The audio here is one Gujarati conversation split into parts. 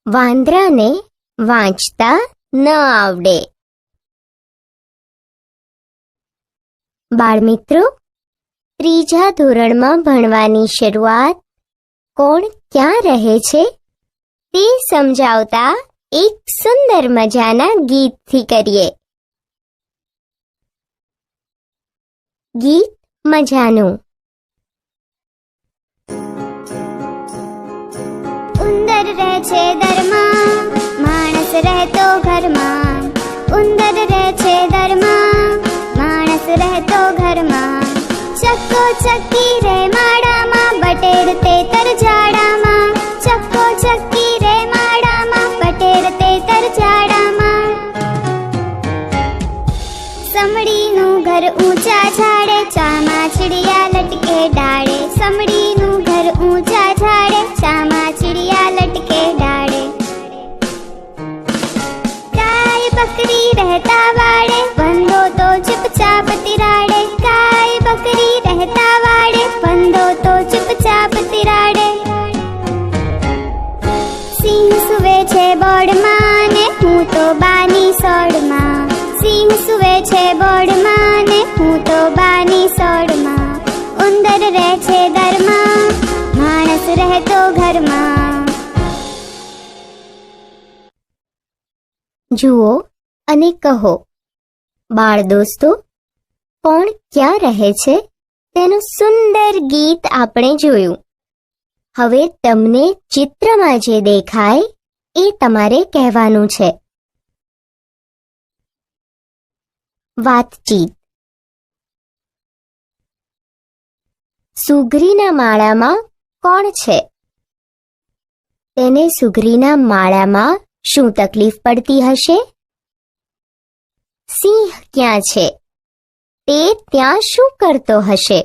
વાંદરાને વાંચતા ન આવડે. બાળમિત્રો, ત્રીજા ધોરણમાં ભણવાની શરૂઆત કોણ ક્યાં રહે છે તે સમજાવતા એક સુંદર મજાના ગીતથી કરીએ. ગીત મજાનું. ઉંદર રહે છે દરમાં, માણસ રહેતો ઘરમાં. ઉંદર રહે છે દરમાં, માણસ રહેતો ઘરમાં. ચક્કો ચક્કી રે માળામાં, બટેર તેતર ઝાડામાં. ચક્કો ચક્કી રે માળામાં, બટેર તેતર ઝાડામાં. સમડીનું ઘર ઊંચા ઝાડે, ચામાં ચીડિયા લટકે ડાળે. સમડીનું ઘર ઊંચા ઝાડે, ચામાં ચીડિયા લટકે ડાળે. ગાય બકરી રહેતા વાડે, બંધો તો ચૂપચાપ તિરાડે. ગાય બકરી રહેતા વાડે, બંધો તો ચૂપચાપ તિરાડે. સિંહ સુવે છે બોર્ડમાં ને હું તો બાની સોડમાં. સિંહ સુવે છે બોર્ડમાં ને હું તો બાની સોડમાં. ઉંદર રહે છે દરમાં, માણસ રહેતો ઘરમાં. જુઓ અને કહો. બાળ દોસ્તો, કોણ ક્યાં રહે છે તેનું સુંદર ગીત આપણે જોયું. હવે તમને ચિત્રમાં જે દેખાય એ તમારે કહેવાનું છે. વાતચીત. સુઘરીના માળામાં કોણ છે? તેને સુઘરીના માળામાં શું તકલીફ પડતી હશે? સિંહ ક્યાં છે? તે ત્યાં શું કરતો હશે?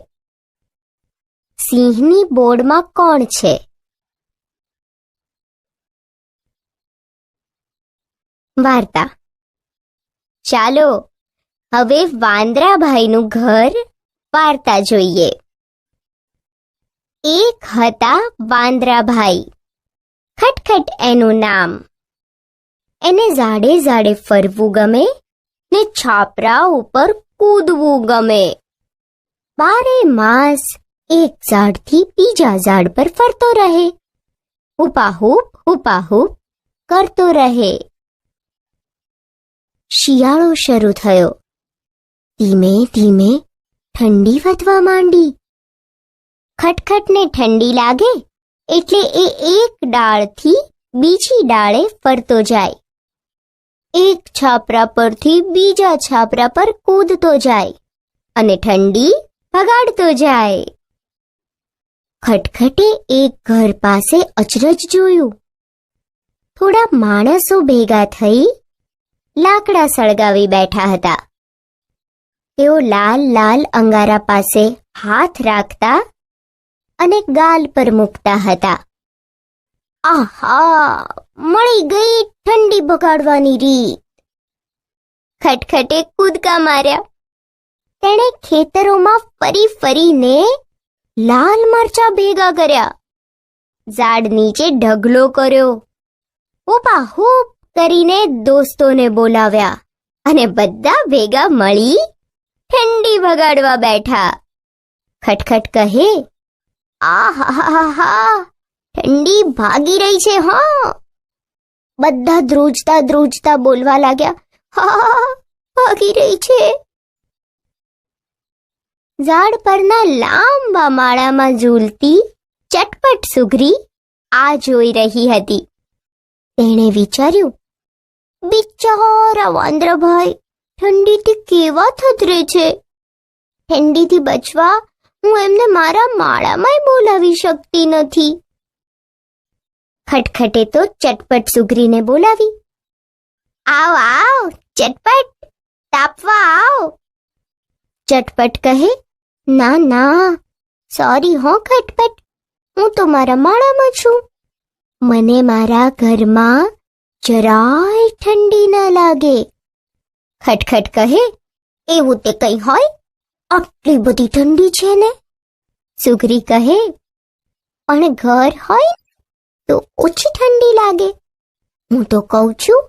સિંહની બોર્ડમાં કોણ છે? વાર્તા. ચાલો હવે વાંદરાભાઈનું ઘર વાર્તા જોઈએ. એક હતા વાંદરાભાઈ. ખટખટ એનું નામ. એને ઝાડે ઝાડે ફરવું ગમે ને છાપરા ઉપર કૂદવું ગમે. બારે માસ એક ઝાડથી બીજા ઝાડ પર ફરતો રહે. હુપાહૂપ કરતો રહે. શિયાળો શરૂ થયો. ધીમે ધીમે ઠંડી વધવા માંડી. ખટખટને ઠંડી લાગે એટલે એ એક ડાળથી બીજી ડાળે ફરતો જાય. એક છાપરા પરથી બીજા છાપરા પર કૂદતો જાય અને ઠંડી ભગાડતો જાય. ખટખટે એક ઘર પાસે અચરજ જોયું. થોડા માણસો ભેગા થઈ લાકડા સળગાવી બેઠા હતા. તેઓ લાલ લાલ અંગારા પાસે હાથ રાખતા અને ગાલ પર મૂકતા હતા. આહા, મળી ગઈ ઠંડી ભગાડવાની રીત. ખટખટે કૂદકા માર્યા. તેણે ખેતરોમાં ફરી ફરીને લાલ મરચા ભેગા કર્યા. ઝાડ નીચે ઢગલો કર્યો. હુપાહૂપ કરીને દોસ્તોને બોલાવ્યા અને બધા ભેગા મળી ઠંડી ભગાડવા બેઠા. ખટખટ કહે, આહાહાહા, ઠંડી ભાગી રહી છે. હા. બધા ધ્રુજતા ધ્રુજતા બોલવા લાગ્યા, હા, ભાગી રહી છે. ઝાડ પરના લાંબા માળામાં ઝૂલતી ચટપટ સુઘરી આ જોઈ રહી હતી. તેણે વિચાર્યું, બિચારા વાંદરાભાઈ ઠંડીથી કેવા થથરે છે. ઠંડીથી બચવા હું એમને મારા માળામાં બોલાવી શકતી નથી. ખટખટે તો ચટપટ સુઘરીને બોલાવી. આવ આવ ચટપટ, તાપવા આવ. ચટપટ કહે, ના ના, સોરી હો ખટપટ, હું તો મારા માળામાં છું. મને મારા ઘરમાં જરાય ઠંડી ન લાગે. ખટખટ કહે, એવું તે કંઈ હોય? આટલી બધી ઠંડી છે ને. સુઘરી કહે, પણ ઘર હોય તો ઓછી ઠંડી લાગે. હું તો કહું છું,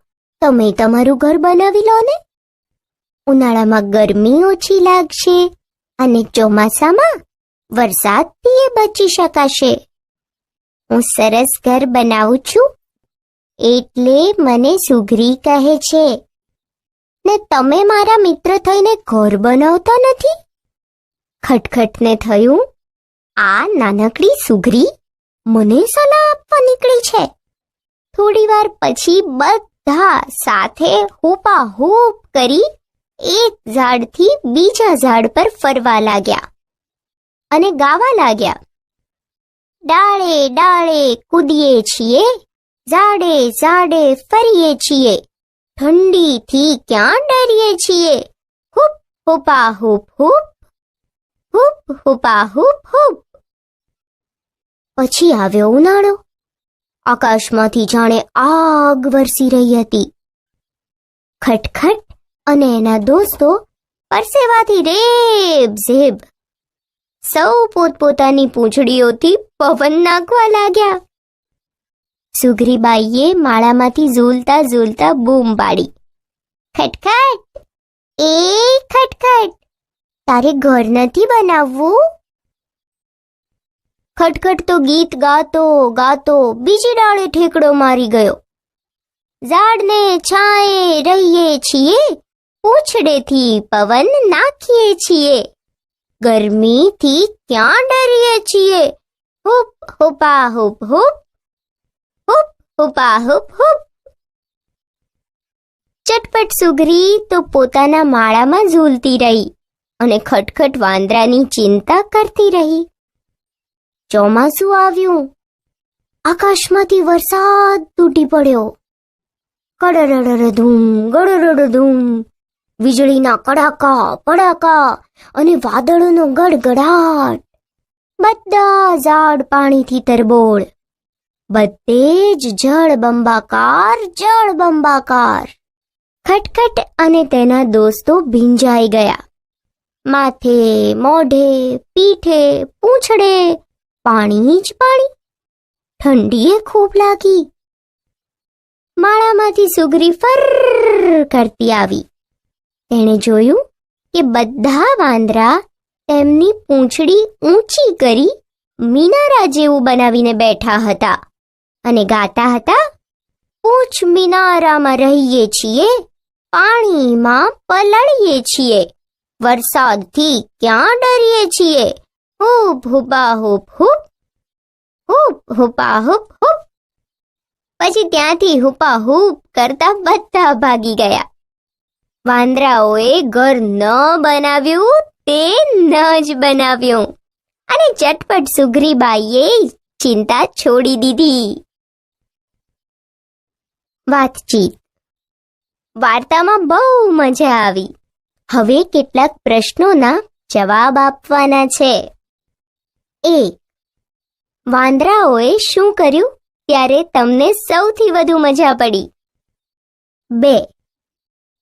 તમે તમારું ઘર બનાવી લો ને. ઉનાળામાં ગરમી ઓછી લાગશે અને ચોમાસામાં વરસાદથી એ બચી શકાશે. હું સરસ ઘર બનાવું છું એટલે મને સુઘરી કહે છે, ને તમે મારા મિત્ર થઈને ઘર બનાવતા નથી. ખટખટને થયું, આ નાનકડી સુઘરી મને સલાહ આપવા નીકળી છે. થોડી વાર પછી બધા સાથે હૂપાહૂપ કરી એક ઝાડથી બીજા ઝાડ પર ફરવા લાગ્યા અને ગાવા લાગ્યા. ડાળે ડાળે કૂદીએ છીએ, ઝાડે ઝાડે ફરીએ છીએ, ઠંડીથી ક્યાં ડરીએ છીએ, હૂપ હૂપા હૂપ હૂપ, હૂપ હૂપા હૂપ હૂપ. પછી આવ્યો ઉનાળો. આકાશમાંથી જાણે આગ વરસી રહી હતી. ખટખટ અને એના દોસ્તો પરસેવાથી રેબઝેબ. સૌ પોતપોતાની પૂંછડીઓથી પવન નાખવા લાગ્યા. સુઘરીબાઈએ માળામાંથી ઝૂલતા ઝૂલતા બૂમ પાડી, ખટખટ, એ ખટખટ, તારે ઘર નથી બનાવવું? ખટખટ તો ગીત ગાતો ગાતો બીજી ડાળે ઠેકડો મારી ગયો. ઝાડને છાંયે રહીએ છીએ, પૂંછડેથી પવન નાખીએ છીએ, ગરમીથી ક્યાં ડરીએ છીએ, હૂપ હૂપા હૂપ હૂપ, હૂપ હૂપા હૂપ હૂપ. ચટપટ સુઘરી તો પોતાના માળામાં ઝૂલતી રહી અને ખટખટ વાંદરાની ચિંતા કરતી રહી. ચોમાસું આવ્યું. આકાશમાંથી વરસાદ તૂટી પડ્યો. કડરડધૂમ ગડરડધૂમ, વીજળીના કડાકા પડાકા અને વાદળોનો ગડગડાટ. બધા ઝાડ પાણીથી તરબોળ. બધે જ જળબંબાકાર જળબંબાકાર. ખટખટ અને તેના દોસ્તો ભીંજાઈ ગયા. માથે, મોઢે, પીઠે, પૂંછડે પાણી જ પાણી. ઠંડીએ ખૂબ લાગી. માળામાંથી સુઘરી ફર કરતી આવી. તેણે જોયું કે બધા વાંદરા તેમની પૂંછડી ઊંચી કરી મિનારા જેવું બનાવીને બેઠા હતા અને ગાતા હતા, પૂંછ મિનારામાં રહીએ છીએ, પાણીમાં પલળીએ છીએ, વરસાદથી ક્યાં ડરીએ છીએ, હૂપ હૂપા હૂપ હૂપ, હૂપ હૂપા હૂપ હૂપ. પછી ત્યાંથી હૂપા હૂપ કરતા બધા ભાગી ગયા. વાંદરાઓએ ઘર ન બનાવ્યું તે ન જ બનાવ્યું અને ચટપટ સુઘરીબાઈએ ચિંતા છોડી દીધી. વાતચીત. વાર્તામાં બહુ મજા આવી. હવે કેટલાક પ્રશ્નોના જવાબ આપવાના છે. 1. વાંદરાઓએ શું કર્યું ત્યારે તમને સૌથી વધુ મજા પડી? 2.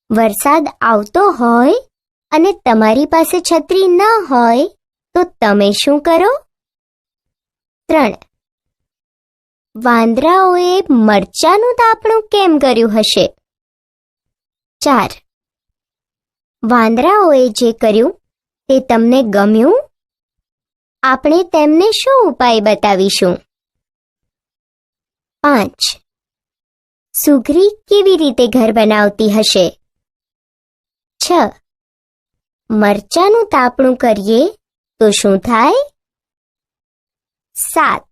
વરસાદ આવતો હોય અને તમારી પાસે છત્રી ન હોય તો તમે શું કરો? 3. વાંદરાઓએ મરચાનું તાપણું કેમ કર્યું હશે? 4. વાંદરાઓએ જે કર્યું તે તમને ગમ્યું? આપણે તેમને શું ઉપાય બતાવીશું? 5. સુઘરી કેવી રીતે ઘર બનાવતી હશે? 6. મરચાનું તાપણું કરીએ તો શું થાય? 7.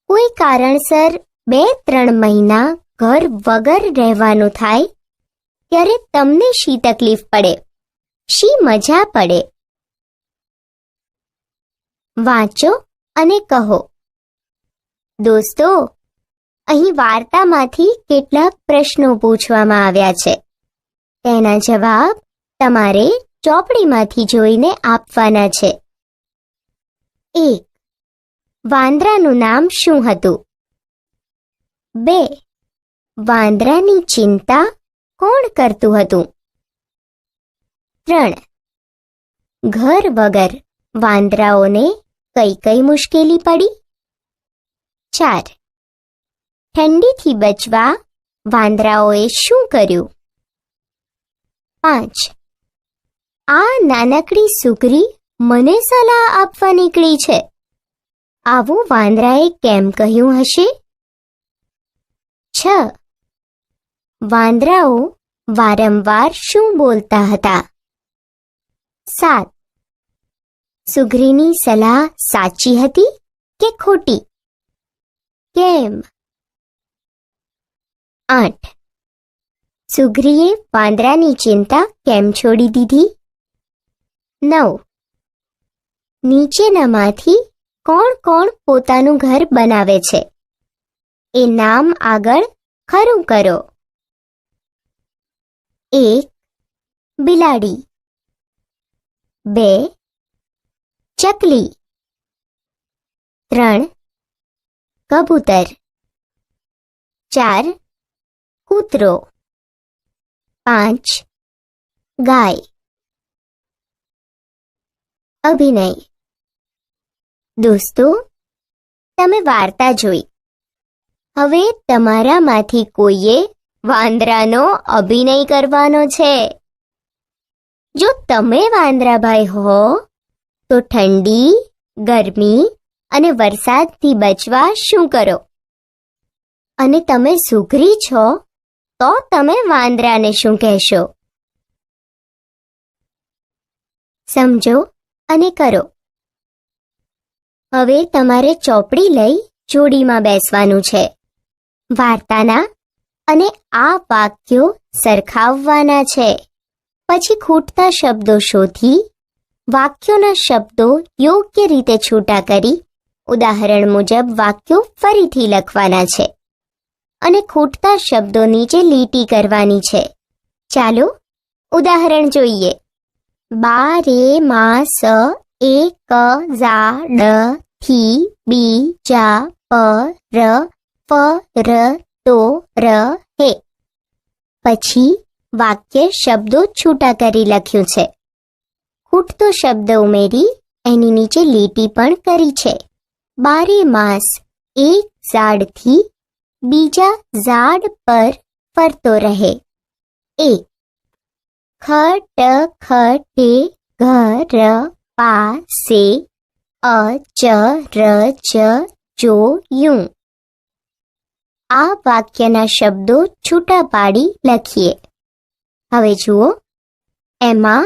કોઈ કારણસર 2-3 મહિના ઘર વગર રહેવાનું થાય ત્યારે તમને શી તકલીફ પડે, શી મજા પડે? વાંચો અને કહો. દોસ્તો, અહીં વાર્તામાંથી કેટલાક પ્રશ્નો પૂછવામાં આવ્યા છે. તેના જવાબ તમારે ચોપડીમાંથી જોઈને આપવાના છે. 1. વાંદરાનું નામ શું હતું? 2. વાંદરાની ચિંતા કોણ કરતું હતું? 3. ઘર વગર વાંદરાઓને કઈ કઈ મુશ્કેલી પડી? 4. ઠંડીથી બચવા વાંદરાઓએ શું કર્યું? 5. આ નાનકડી સુગરી મને સલાહ આપવા નીકળી છે. આવું વાંદરાએ કેમ કહ્યું હશે? 6. વાંદરાઓ વારંવાર શું બોલતા હતા? 7. સુગરીની સલાહ સાચી હતી કે ખોટી? કેમ? 8. સુગરીએ વાંદરાની ચિંતા કેમ છોડી દીધી? 9. નીચેનામાંથી કોણ કોણ પોતાનું ઘર બનાવે છે? એ નામ આગળ ખરું કરો. 1. બિલાડી. 2. ચકલી. 3. કબૂતર. 4. કૂતરો. 5. ગાય. અભિનય. દોસ્તો, તમે વાર્તા જોઈ. હવે તમારામાંથી કોઈએ વાંદરાનો અભિનય કરવાનો છે. જો તમે વાંદરાભાઈ હો તો ઠંડી, ગરમી અને વરસાદથી બચવા શું કરો? અને તમે સુગરી છો તો તમે વાંદરાને શું કહેશો? સમજો અને કરો. હવે તમારે ચોપડી લઈ જોડીમાં બેસવાનું છે. વાર્તાના અને આ વાક્યો સરખાવવાના છે. પછી ખૂટતા શબ્દો શોધી વાક્યોના શબ્દો યોગ્ય રીતે છૂટા કરી ઉદાહરણ મુજબ વાક્યો ફરીથી લખવાના છે અને ખૂટતા શબ્દો નીચે લીટી કરવાની છે. ચાલો ઉદાહરણ જોઈએ. 12 માસ એક ઝાડ થી બીજા પર ફર તો રહે. પછી વાક્ય શબ્દો છૂટા કરી લખ્યું છે. ખૂટતો શબ્દ ઉમેરી એની નીચે લીટી પણ કરી છે. 12 માસ એક ઝાડથી બીજા ઝાડ પર ફરતો રહે. 1. ખટખટે ઘર પાસે અચરજ જોયું. આ વાક્યના શબ્દો છૂટા પાડી લખીએ. હવે જુઓ, એમાં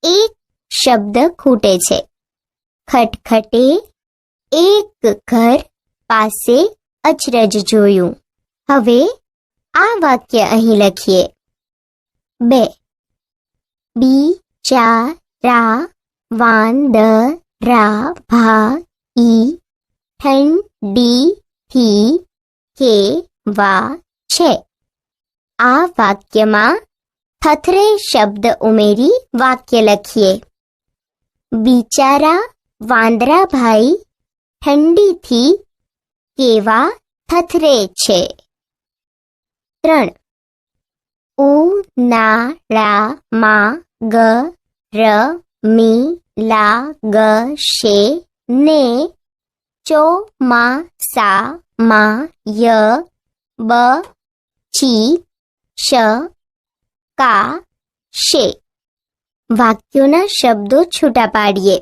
એક શબ્દ ખૂટે છે. ખટખટે એક ઘર પાસે અચરજ જોયું. હવે આ વાક્ય અહીં લખીએ. 2. બિચારા વાંદરા ભાઈ ઠંડીથી કેવા છે. આ વાક્યમાં થથરે શબ્દ ઉમેરી વાક્ય લખીએ. બિચારા વાંદરાભાઈ ઠંડીથી કેવા થથરે છે. 3. ઉનાળામાં ગરમી લાગશે ને ચોમાસામાં બચી શકાશે. વાક્યોના શબ્દો છૂટા પાડીએ.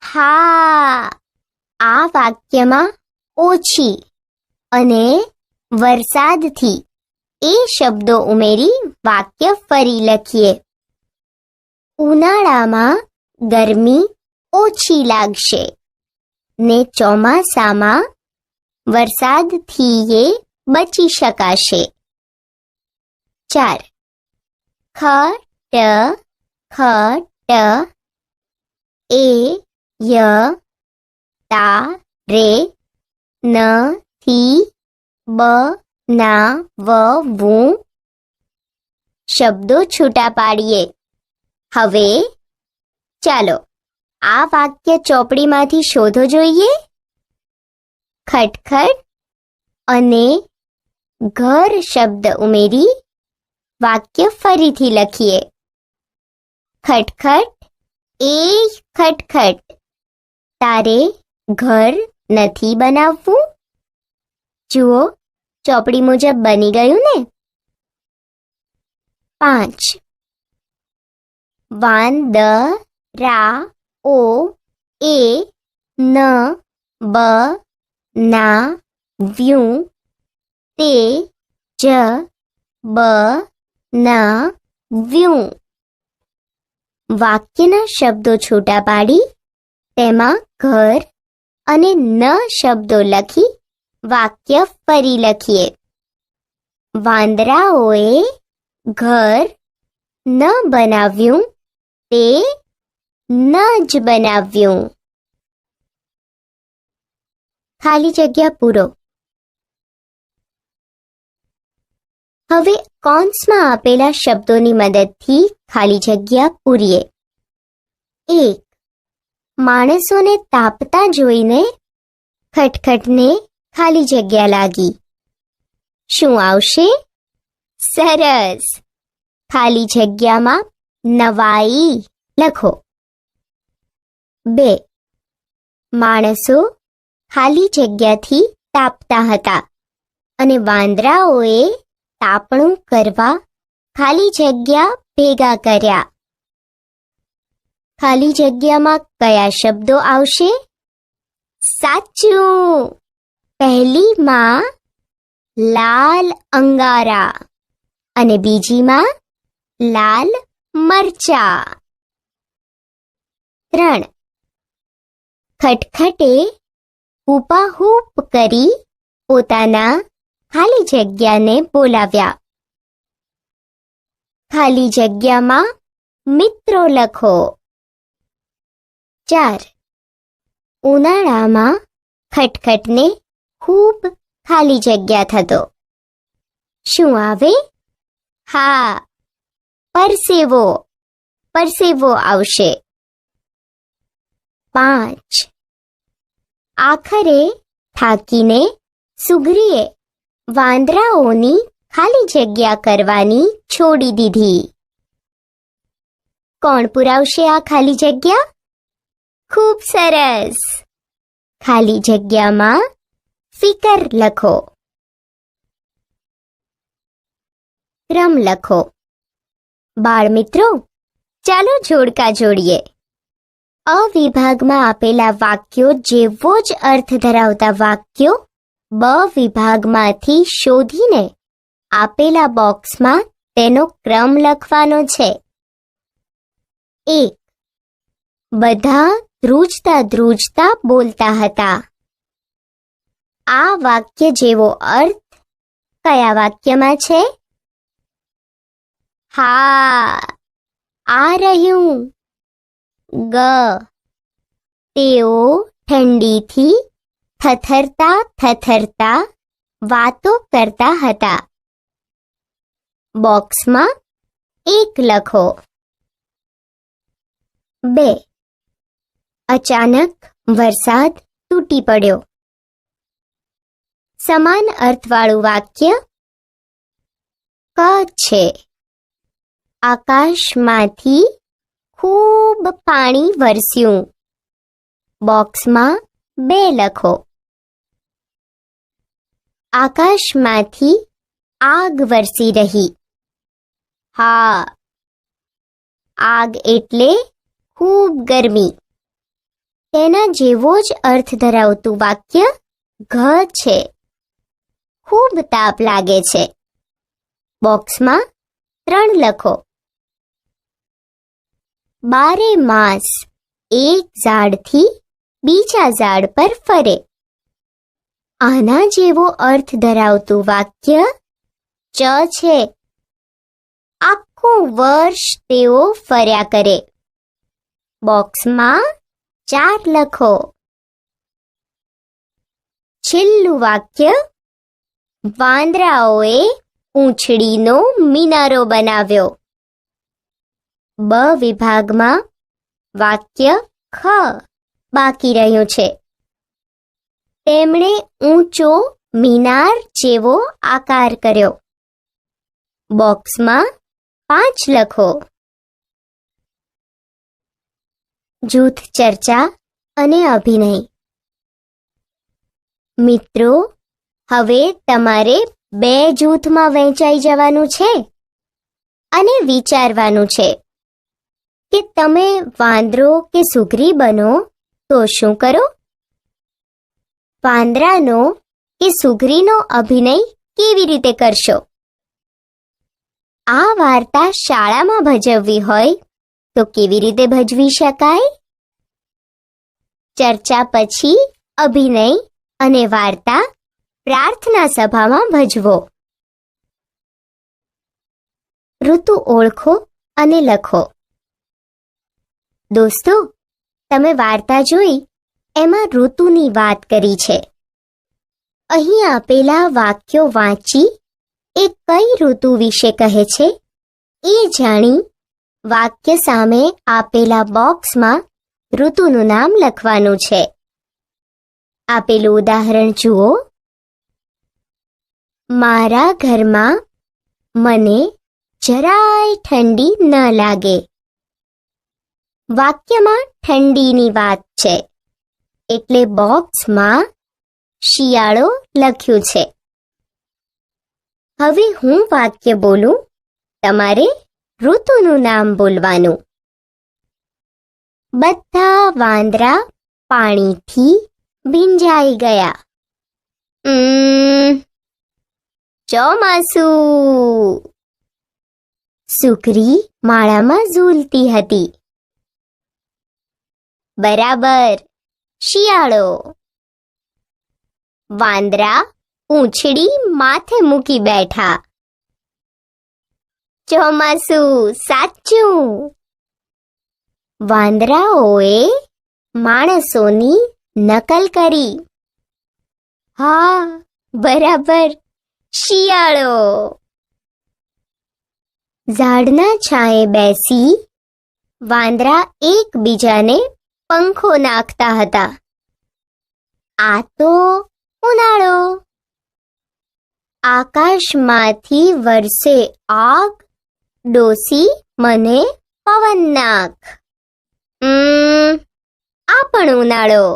હા, આ વાક્યમાં ઓછી અને વરસાદથી એ શબ્દો ઉમેરી વાક્ય ફરી લખીએ. ઉનાળામાં ગરમી ઓછી લાગશે ને ચોમાસામાં વરસાદથી એ બચી શકાશે. 4. ખટ એ તારે નથી બનાવવું. શબ્દો છૂટા પાડીએ. હવે ચાલો આ વાક્ય ચોપડીમાંથી શોધો જોઈએ. ખટખટ અને ઘર શબ્દ ઉમેરી વાક્ય ફરીથી લખીએ. ખટખટ એ ખટખટ તારે ઘર નથી બનાવવું. જુઓ, ચોપડી મુજબ બની ગયું ને? 5. વાંદરાઓ એ ન બનાવ્યું તે જ બનાવ્યું. વાક્યના શબ્દો છૂટા પાડી તેમાં ઘર અને ન શબ્દો લખી વાક્ય ફરી લખીએ. વાંદરાઓએ ઘર ન બનાવ્યું તે ન જ બનાવ્યું. ખાલી જગ્યા પૂરો. હવે કૌંસમાં આપેલા શબ્દોની મદદથી ખાલી જગ્યા પૂરીએ. 1. માણસોને તાપતા જોઈને ખટખટને ખાલી જગ્યા લાગી. શું આવશે? સરસ! ખાલી જગ્યામાં નવાઈ લખો. 2. માણસો ખાલી જગ્યાથી તાપતા હતા અને વાંદરાઓએ તાપણું કરવા ખાલી જગ્યા ભેગા કર્યા. ખાલી જગ્યામાં કયા શબ્દો આવશે? સાચું! પહેલીમાં લાલ અંગારા અને બીજીમાં લાલ મરચા. 3. ખટખટે હૂપાહૂપ કરી પોતાના ખાલી જગ્યાને બોલાવ્યા. ખાલી જગ્યામાં મિત્રો લખો. 4. ઉનાળામાં ખટખટને ખૂબ ખાલી જગ્યા થતો. શું આવે? હા, પરસેવો. પરસેવો આવશે. 5. આખરે થાકીને સુગ્રીએ વાંદરાઓની ખાલી જગ્યા કરવાની છોડી દીધી. કોણ પુરાવશે આ ખાલી જગ્યા? ખૂબ સરસ! ખાલી જગ્યામાં ફિકર લખો. ક્રમ લખો. બાળમિત્રો, ચાલો જોડકા જોડીએ. અ વિભાગમાં આપેલા વાક્યો જેવો જ અર્થ ધરાવતા વાક્યો બ વિભાગમાંથી શોધીને આપેલા બોક્સમાં તેનો ક્રમ લખવાનો છે. 1. બધા ધ્રુજતા ધ્રુજતા બોલતા હતા. આ વાક્ય જેવો અર્થ કયા વાક્યમાં છે? હા, આ રહ્યું. ગ. તેઓ ઠંડીથી થથરતા થથરતા વાતો કરતા હતા. બોક્સમાં 1 લખો. 2. અચાનક વરસાદ તૂટી પડ્યો. સમાન અર્થવાળું વાક્ય ક છે. આકાશમાંથી ખૂબ પાણી વરસ્યું. બોક્સમાં 2 લખો. આકાશમાંથી આગ વરસી રહી. હા, આગ એટલે ખૂબ ગરમી. તેના જેવો જ અર્થ ધરાવતું વાક્ય ઘ છે. ખૂબ તાપ લાગે છે. બોક્સમાં 3 લખો. 12 માસ એક ઝાડથી બીજા ઝાડ પર ફરે. આના જેવો અર્થ ધરાવતું વાક્ય ચ છે. આખું વર્ષ તેઓ ફર્યા કરે. બોક્સમાં 4 લખો. છેલ્લું વાક્ય વાંદરાઓએ પૂંછડીનો મિનારો બનાવ્યો. બ વિભાગમાં વાક્ય ખ બાકી રહ્યું છે. તેમણે ઊંચો મિનાર જેવો આકાર કર્યો. બોક્સમાં 5 લખો. જૂથ ચર્ચા અને અભિનય. મિત્રો, હવે તમારે 2 જૂથમાં વહેંચાઈ જવાનું છે અને વિચારવાનું છે કે તમે વાંદરો કે સુગ્રી બનો તો શું કરો? વાંદરાનો કે સુગ્રીનો અભિનય કેવી રીતે કરશો? આ વાર્તા શાળામાં ભજવવી હોય તો કેવી રીતે ભજવી શકાય? ચર્ચા પછી અભિનય અને વાર્તા પ્રાર્થના સભામાં ભજવો. ઋતુ ઓળખો અને લખો. દોસ્તો, તમે વાર્તા જોઈ એમાં ઋતુની વાત કરી છે. અહીં આપેલા વાક્યો વાંચી એ કઈ ઋતુ વિશે કહે છે એ જાણી વાક્ય સામે આપેલા બોક્સમાં ઋતુનું નામ લખવાનું છે. આપેલું ઉદાહરણ જુઓ. મારા ઘરમાં મને જરાય ઠંડી ન લાગે. વાક્યમાં ઠંડીની વાત છે એટલે બોક્સમાં શિયાળો લખ્યું છે. હવે હું વાક્ય બોલું, તમારે ઋતુનું નામ બોલવાનું. બધા વાંદરા પાણીથી ભીંજાઈ ગયા. ચોમાસું. સુગ્રી માળામાં ઝૂલતી હતી. બરાબર, શિયાળો. વાંદરા પૂંછડી માથે મૂકી બેઠા. ચોમાસું, સાચું. વાંદરાઓએ માણસોની નકલ કરી. હા, બરાબર, શિયાળો. ઝાડના છાંયે બેસી વાંદરા એકબીજાને પંખો નાખતા હતા. આ તો ઉનાળો. આકાશમાંથી વરસે આગ, ડોસી મને પવન નાખ. આ પણ ઉનાળો.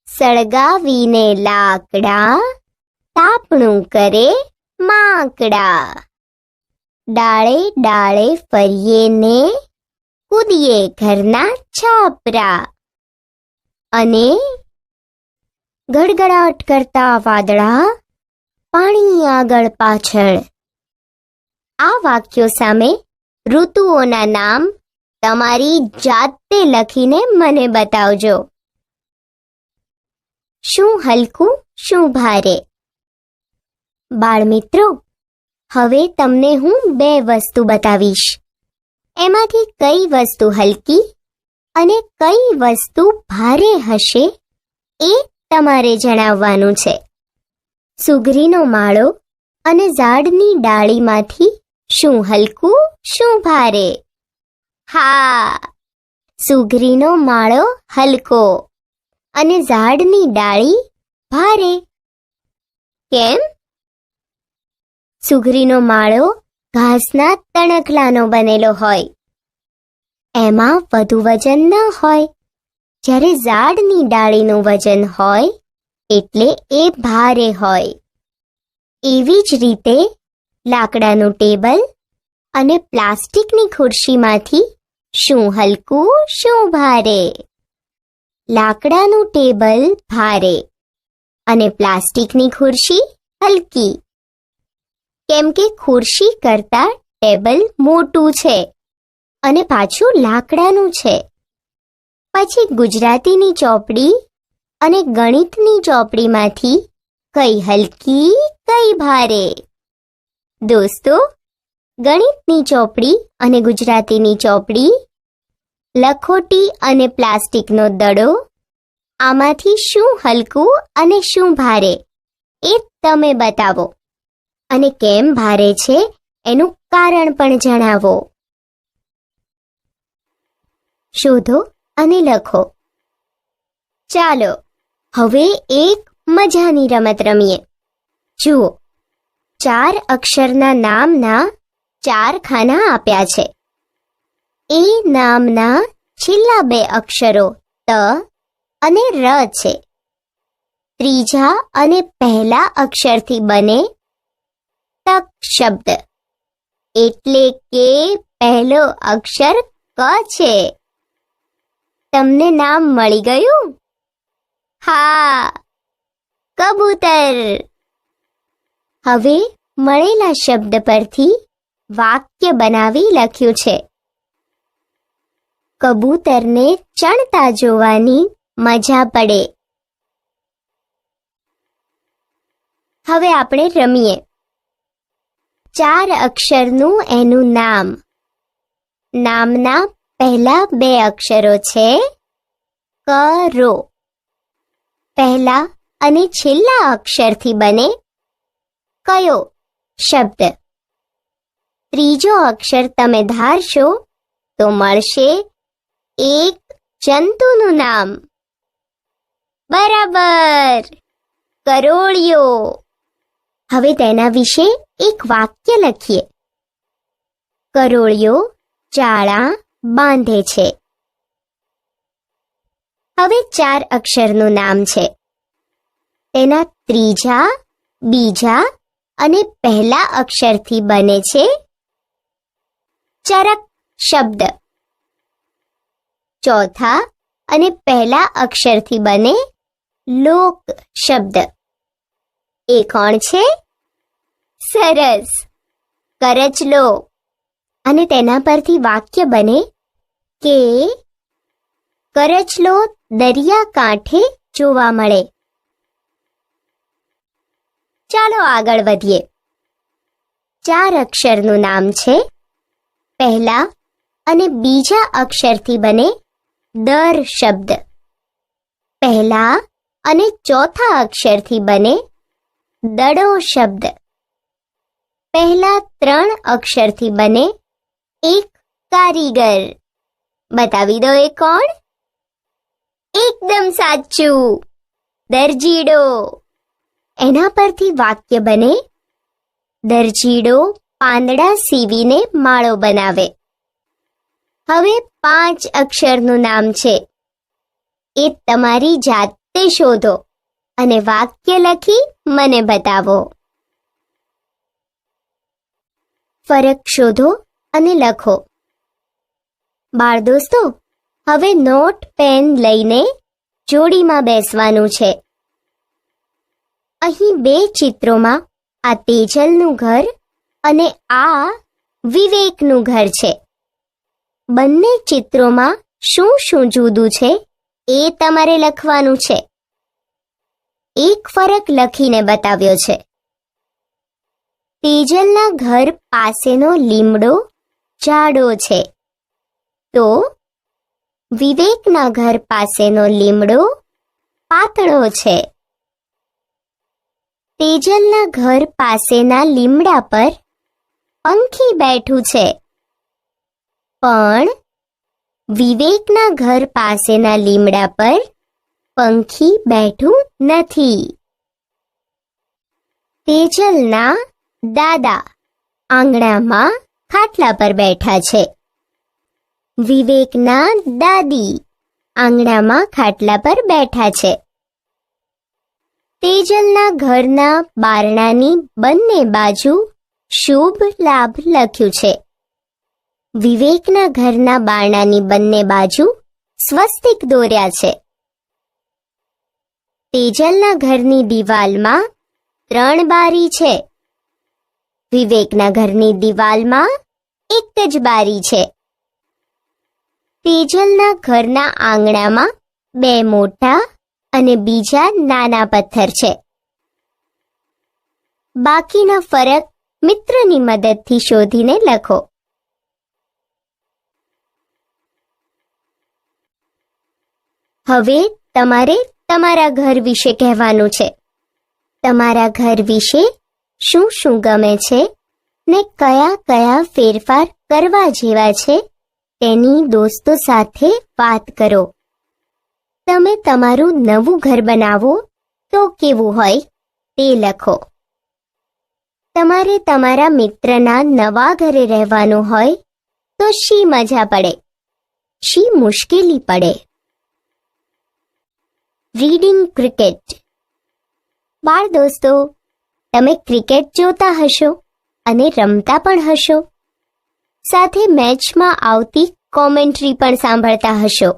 સળગાવીને લાકડા તાપણું કરે માંકડા. ડાળે ડાળે ફરીએ ને કૂદીએ ઘરના છાપરા. અને ગડગડાટ કરતા વાદળા પાણી આગળ પાછળ. આ વાક્યો સામે ઋતુઓના નામ તમારી જાતે લખીને મને બતાવજો. શું હલકું, શું ભારે? બાળમિત્રો, હવે તમને હું 2 વસ્તુ બતાવીશ. એમાંથી કઈ વસ્તુ હલકી અને કઈ વસ્તુ ભારે હશે એ તમારે જણાવવાનું છે. સુગરીનો માળો અને ઝાડની ડાળીમાંથી શું હલકું, શું ભારે? હા, સુગરીનો માળો હલકો અને ઝાડની ડાળી ભારે. કેમ? સુગરીનો માળો ઘાસના તણખલાનો બનેલો હોય. એમાં વધુ વજન ન હોય, જ્યારે ઝાડની ડાળીનું વજન હોય એટલે એ ભારે હોય. એવી જ રીતે લાકડાનું ટેબલ અને પ્લાસ્ટિકની ખુરશીમાંથી શું હલકું, શું ભારે? લાકડાનું ટેબલ ભારે અને પ્લાસ્ટિકની ખુરશી હલકી. કેમ કે ખુરશી કરતાં ટેબલ મોટું છે અને પાછું લાકડાનું છે. પછી ગુજરાતીની ચોપડી અને ગણિતની ચોપડીમાંથી કઈ હલકી, કઈ ભારે? દોસ્તો, ગણિતની ચોપડી અને ગુજરાતીની ચોપડી, લખોટી અને પ્લાસ્ટિકનો દડો, આમાંથી શું હલકું અને શું ભારે એ તમે બતાવો. અને કેમ ભારે છે એનું કારણ પણ જણાવો. શોધો અને લખો. ચાલો હવે એક મજાની રમત રમીએ. જુઓ, 4 અક્ષરના નામના 4 ખાના આપ્યા છે. એ નામના છેલ્લા 2 અક્ષરો ત અને ર છે. ત્રીજા અને પહેલા અક્ષરથી બને તક શબ્દ, એટલે કે પહેલો અક્ષર ક છે. તમને નામ મળી ગયું? હા, કબૂતર. હવે મળેલા શબ્દ પરથી વાક્ય બનાવી લખ્યું છે. કબૂતરને ચણતા જોવાની મજા પડે. હવે આપણે રમીએ. 4 અક્ષરનું એનું નામ. નામના પહેલા 2 અક્ષરો છે કરો. પહેલા અને છેલ્લા અક્ષરથી બને કયો શબ્દ. ત્રીજો અક્ષર તમે ધારશો તો મળશે એક જંતુનું નામ. બરાબર, કરોળિયો. હવે તેના વિશે એક વાક્ય લખીએ. કરોળિયો જાળાં બાંધે છે. હવે 4 અક્ષરનું નામ છે. તેના ત્રીજા, બીજા અને પહેલા અક્ષરથી બને છે ચરક શબ્દ. ચોથા અને પહેલા અક્ષરથી બને લોક શબ્દ. એ કોણ છે? સરસ, કરચલો. અને તેના પરથી વાક્ય બને કે કરચલો દરિયા કાંઠે જોવા મળે. ચાલો આગળ વધીએ. 4 અક્ષરનું નામ છે. પહેલા અને બીજા અક્ષરથી બને દર શબ્દ. પહેલા અને ચોથા અક્ષરથી બને દડો શબ્દ. પહેલા 3 અક્ષરથી બને એક કારીગર. બતાવી દો એ કોણ? એકદમ સાચું, દરજીડો. એના પરથી વાક્ય બને દરજીડો પાંદડા સીવીને માળો બનાવે. હવે 5 અક્ષરનું નામ છે. એ તમારી જાતે શોધો અને વાક્ય લખી મને બતાવો. ફરક શોધો અને લખો. બાળ દોસ્તો, હવે નોટ પેન લઈને જોડીમાં બેસવાનું છે. અહીં 2 ચિત્રોમાં આ તેજલનું ઘર અને આ વિવેકનું ઘર છે. બંને ચિત્રોમાં શું શું જુદું છે એ તમારે લખવાનું છે. એક ફરક લખીને બતાવ્યો છે. તેજલના ઘર પાસેનો લીમડો જાડો છે, તો વિવેકના ઘર પાસેનો લીમડો પાતળો છે. તેજલના ઘર પાસેના લીમડા પર પંખી બેઠું છે, પણ વિવેકના ઘર પાસેના લીમડા પર પંખી બેઠું નથી. તેજલના દાદા આંગણામાં ખાટલા પર બેઠા છે. વિવેકના દાદી આંગણામાં ખાટલા પર બેઠા છે. તેજલના ઘરના બારણાની બંને બાજુ શુભ લાભ લખ્યું છે. વિવેકના ઘરના બારણાની બંને બાજુ સ્વસ્તિક દોર્યા છે. તેજલના ઘરની દિવાલમાં 3 બારી છે. વિવેકના ઘરની દિવાલમાં એક જ બારી છે. તેજલના ઘરના આંગણામાં 2 મોટા અને બીજા નાના પથ્થર છે. બાકીના ફરક મિત્રની મદદથી શોધીને લખો. હવે તમારે તમારા ઘર વિશે કહેવાનું છે. તમારા ઘર વિશે શું શું ગમે છે ને કયા કયા ફેરફાર કરવા જેવા છે તેની દોસ્તો સાથે વાત કરો. તમે તમારું નવું ઘર બનાવો તો કેવું હોય તે લખો. તમારે તમારા મિત્રના નવા ઘરે રહેવાનું હોય તો શી મજા પડે, શી મુશ્કેલી પડે. Reading cricket. બાળ દોસ્તો, તમે ક્રિકેટ જોતા હશો અને રમતા પણ હશો. સાથે મેચમાં આવતી કોમેન્ટ્રી પણ સાંભળતા હશો.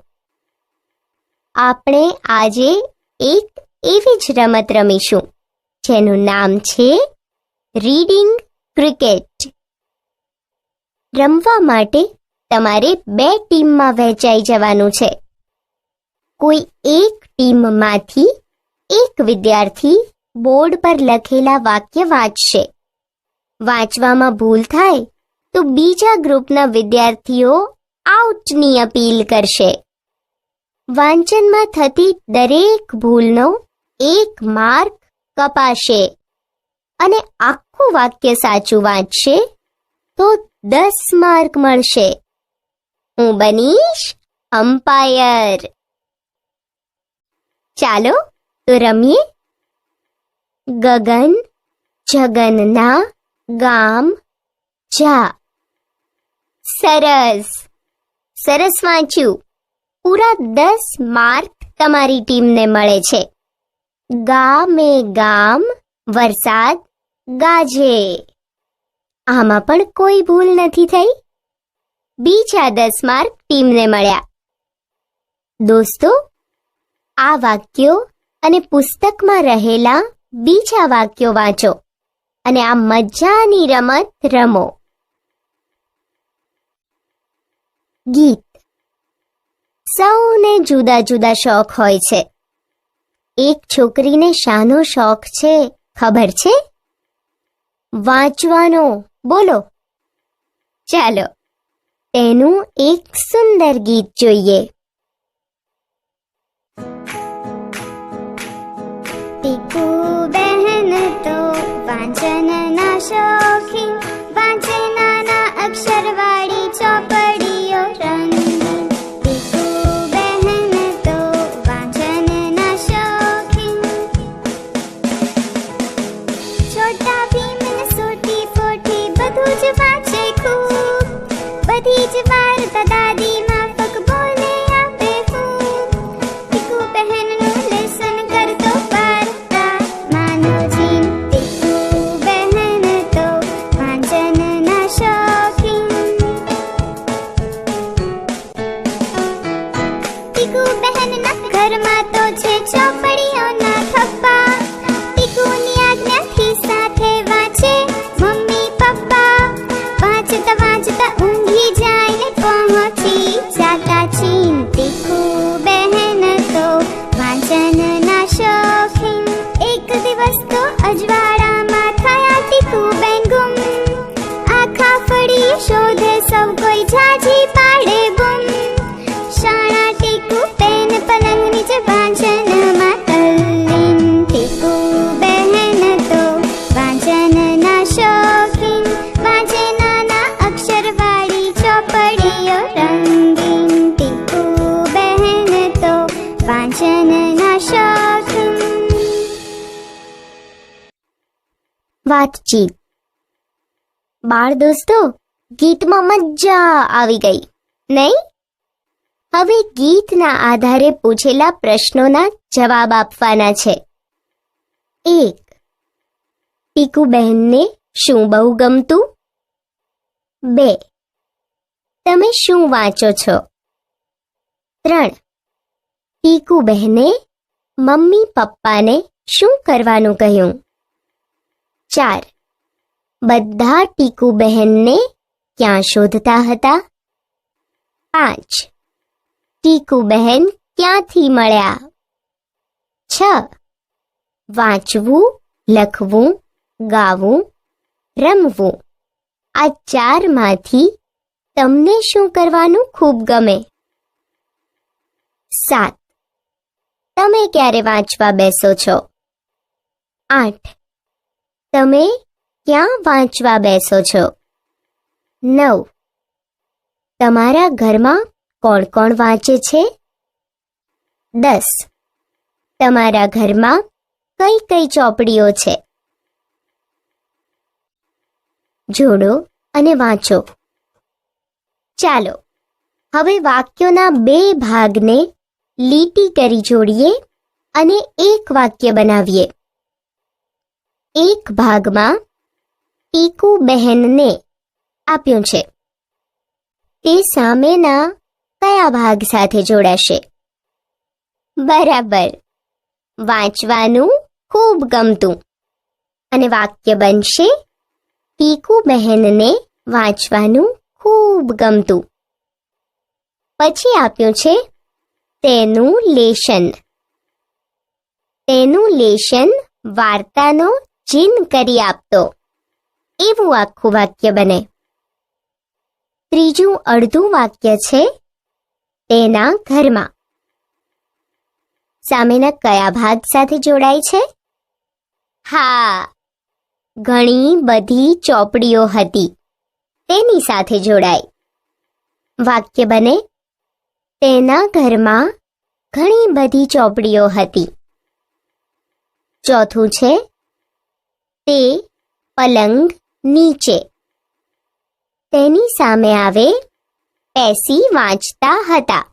આપણે આજે એક એવી જ રમત રમીશું જેનું નામ છે રીડિંગ ક્રિકેટ. રમવા માટે તમારે 2 ટીમમાં વહેંચાઈ જવાનું છે. કોઈ એક ટીમમાંથી એક વિદ્યાર્થી બોર્ડ પર લખેલા વાક્ય વાંચશે. વાંચવામાં ભૂલ થાય તો બીજા ગ્રુપના વિદ્યાર્થીઓ આઉટની અપીલ કરશે. વાંચનમાં થતી દરેક ભૂલનો 1 માર્ક કપાશે અને આખું વાક્ય સાચું વાંચશે તો 10 માર્ક મળશે. હું બનીશ અમ્પાયર. ચાલો તો રમીએ. ગગન જગનના ગામ જા. સરસ સરસ વાંચ્યું. પૂરા 10 માર્ક તમારી ટીમને મળે છે. ગામે ગામ વરસાદ ગાજે. આમાં પણ કોઈ ભૂલ નથી થઈ. બીજા 10 માર્ક ટીમને મળ્યા. દોસ્તો, આ વાક્યો અને પુસ્તકમાં રહેલા બીજા વાક્યો વાંચો અને આ મજાની રમત રમો. ગીત. સૌને જુદા જુદા શોખ હોય છે. એક છોકરીને શાનો શોખ છે ખબર છે? વાંચવાનો. બોલો. ચાલો તેનું એક સુંદર ગીત જોઈએ. ટીકુ બહેન તો વાંચનના શોખીન, વાંચે નાના અક્ષરવાળી ચોપડીઓ રંગીન. ટીકુ બહેન તો વાંચનના શોખીન, છોટા ભીમ ને સૂટી પોઠી બધું જ વાંચે ખૂબ. બધી જ વાર્તા દાદી માફક બોલે આપે ખૂબ. ટીકુ બહેનનું લેસન કરતો વાર્તા માનો જીન. ટીકુ બહેન તો વાંચનના શોખીન. ટીકુ બહેનના ઘરમાં તો છે ચોપડીઓના થપ્પા. ટીકુની આજ્ઞાથી સાથે વાંચે મમ્મી પપ્પા. વાંચતા વાંચતા ઊંઘી જાય ને પહોંચી જાતા ચીન. ટીકુ બહેન તો વાંચનના શોખીન. એક દિવસ તો અજવાળામાં થયા ટીકુ બેન ગુમ. આખા ફળી શોધે સૌ કોઈ ઝાઝી પાડે બૂમ. શાણા ટીકુ બેન પલંગ નીચે વાંચનમાં તલ્લીન. ટીકુ બહેન તો વાંચનના શોખીન, વાંચે નાના અક્ષરવાળી ચોપડીઓ રંગીન. ટીકુ બહેન તો વાંચનના શોખીન. વાતચીત. બાળ દોસ્તો, ગીતમાં મજા આવી ગઈ નહીં? હવે ગીતના આધારે પૂછેલા પ્રશ્નોના જવાબ આપવાના છે. 1. ટીકુ બહેનને શું બહુ ગમતું? 2. તમે શું વાંચો છો? 3. ટીકુ બહેને મમ્મી પપ્પાને શું કરવાનું કહ્યું? 4. બધા ટીકુ બહેનને ક્યાં શોધતા હતા? 5. ટીકુ બહેન ક્યાંથી મળ્યા? 6. વાંચવું, લખવું, ગાવું, રમવું, આ 4માંથી તમને શું કરવાનું ખૂબ ગમે? 7. તમે ક્યારે વાંચવા બેસો છો? 8. તમે ક્યાં વાંચવા બેસો છો? 9. તમારા ઘરમાં કોણ કોણ વાંચે છે? 10. તમારા ઘરમાં કઈ કઈ ચોપડીઓ છે? જોડો અને વાંચો. ચાલો હવે વાક્યોના 2 ભાગને લીટી કરી જોડીએ અને એક વાક્ય બનાવીએ. એક ભાગમાં ટીકુ બહેનને આપ્યું છે, તે સામેના કયા ભાગ સાથે જોડાશે? બરાબર, વાંચવાનું ખૂબ ગમતું. અને વાક્ય બનશે ટીકુ બહેનને વાંચવાનું ખૂબ ગમતું. પછી આપ્યું છે તેનું લેશન. તેનું લેશન વાર્તાનો જીન કરી આપતો, એવું આખું વાક્ય બને. ત્રીજું અડધું વાક્ય છે તેના ઘરમાં. સામેના કયા ભાગ સાથે જોડાય છે? હા, ઘણી બધી ચોપડીઓ હતી, તેની સાથે જોડાય. વાક્ય બને તેના ઘરમાં ઘણી બધી ચોપડીઓ હતી. ચોથું છે તે પલંગ નીચે. તેની સામે આવે પેસી વાંચતા હતા.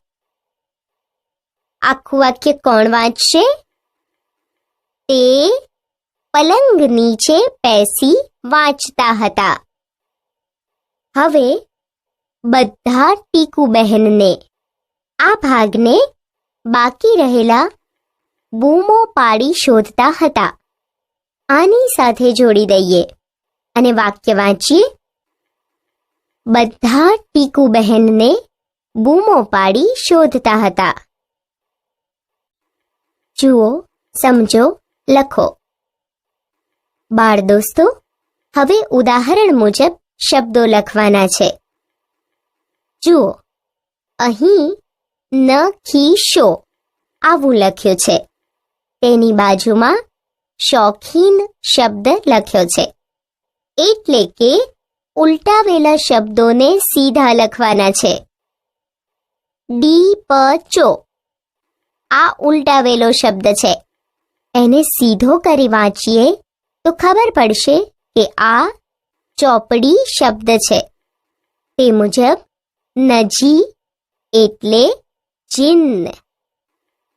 આખું વાક્ય કોણ વાંચશે? તે પલંગ નીચે પેસી વાંચતા હતા. હવે બધા ટીકુ બહેનને આ ભાગને બાકી રહેલા બૂમો પાડી શોધતા હતા. આની સાથે જોડી દઈએ અને વાક્ય વાંચીએ. બધા ટીકુ બહેનને બૂમો પાડી શોધતા હતા. જુઓ, સમજો, લખો. બાળ દોસ્તો, હવે ઉદાહરણ મુજબ શબ્દો લખવાના છે. જુઓ, અહીં નખીશો આવું લખ્યું છે. તેની બાજુમાં શોખીન શબ્દ લખ્યો છે, એટલે કે ઉલટાવેલા શબ્દોને સીધા લખવાના છે. ડીપચો આ ઉલટાવેલો શબ્દ છે. એને સીધો કરી વાંચીએ તો ખબર પડશે કે આ ચોપડી શબ્દ છે. તે મુજબ નજી એટલે જીન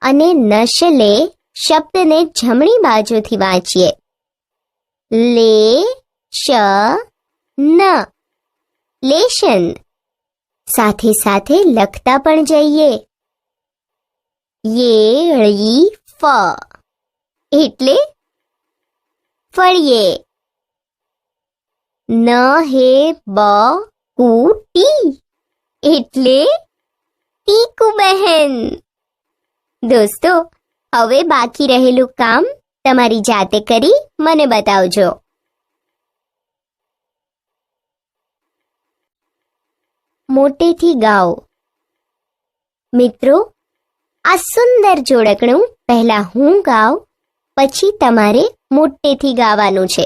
અને નશલે શબ્દને જમણી બાજુથી વાંચીએ. લે શ ન લેશન. સાથે સાથે લખતા પણ જઈએ. યેળી ફ એટલે ફળીએ. ન હે બ કુટી એટલે ટીકુ બહેન. દોસ્તો, હવે બાકી રહેલું કામ તમારી જાતે કરી મને બતાવજો. મોટેથી ગાઓ. મિત્રો, આ સુંદર જોડકણું પહેલા હું ગાઉં, પછી તમારે મોટેથી ગાવાનું છે.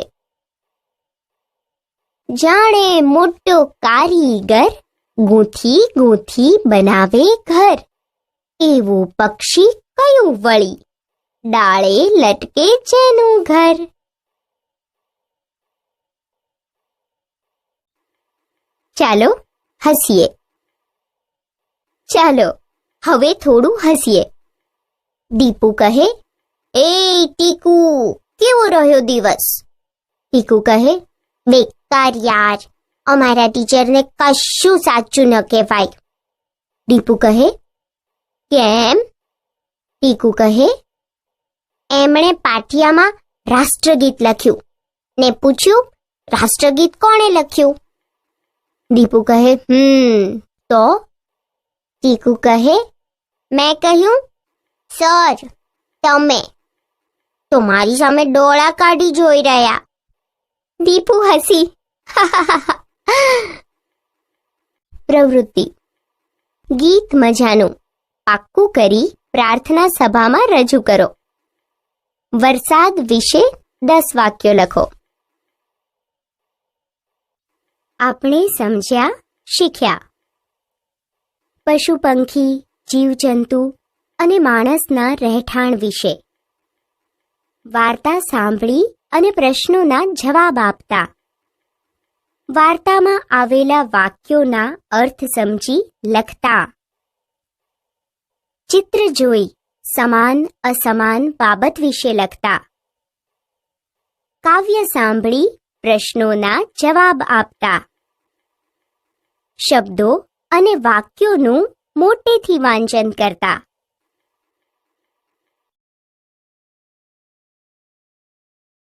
જાણે મોટો કારીગર ગૂંથી ગૂંથી બનાવે ઘર, એવું પક્ષી કયું વળી, ડાળે લટકે જેનું ઘર. ચાલો હસીએ. ચાલો હવે થોડું હસીએ. દીપુ કહે, એ ટીકુ, કેવો રહ્યો દિવસ? ટીકુ કહે, બેકાર યાર, અમારા ટીચરને કશું સાચું ન કહેવાય. દીપુ કહે, કેમ? ટીકુ કહે, એમણે પાટિયામાં રાષ્ટ્રગીત લખ્યું ને પૂછ્યું, રાષ્ટ્રગીત કોણે લખ્યું? દીપુ કહે, તો? ટીકુ કહે, મેં કહ્યું, સર તમે તો મારી સામે ડોળા કાઢી જોઈ રહ્યા. દીપુ હસી. પ્રવૃત્તિ: ગીત મજાનું પાક્કું કરી પ્રાર્થના સભામાં રજૂ કરો. વરસાદ વિશે 10 વાક્યો લખો. આપણે સમજ્યા, શીખ્યા. પશુ પંખી, જીવજંતુ અને માણસના રહેઠાણ વિશે. વાર્તા સાંભળી અને પ્રશ્નોના જવાબ આપતા. વાર્તામાં આવેલા વાક્યોના અર્થ સમજી લખતા. ચિત્ર જોઈ સમાન અસમાન બાબત વિશે લખતા. કાવ્ય સાંભળી પ્રશ્નોના જવાબ આપતા. શબ્દો અને વાક્યોનું મોટેથી વાંચન કરતા.